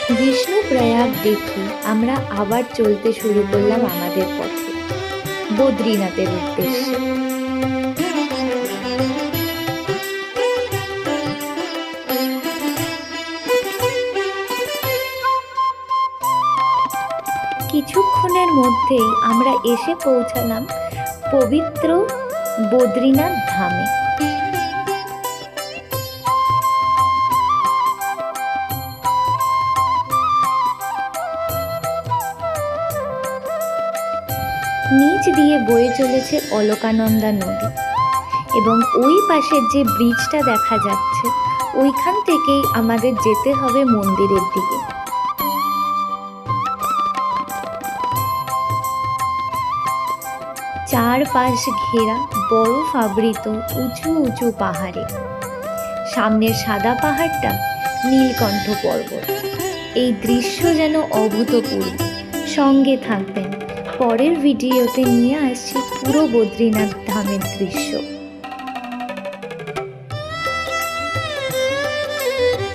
বিষ্ণুপ্রয়াগ দেখে আমরা আবার চলতে শুরু করলাম আমাদের পথে, বদ্রীনাথের উদ্দেশ্যে। কিছুক্ষণের মধ্যেই আমরা এসে পৌঁছালাম পবিত্র বদ্রীনাথ ধামে। নিচ দিয়ে বয়ে চলেছে অলকানন্দা নদী এবং ওই পাশের যে ব্রিজটা দেখা যাচ্ছে ওইখান থেকেই আমাদের যেতে হবে মন্দিরের দিকে। চারপাশ ঘেরা বরফ আবৃত উঁচু উঁচু পাহাড়ে। সামনের সাদা পাহাড়টা নীলকণ্ঠ পর্বত। এই দৃশ্য যেন অভূতপূর্ব। সঙ্গে থাকবেন, পরের ভিডিওতে নিয়ে আসছি পুরো বদ্রীনাথ ধামের দৃশ্য।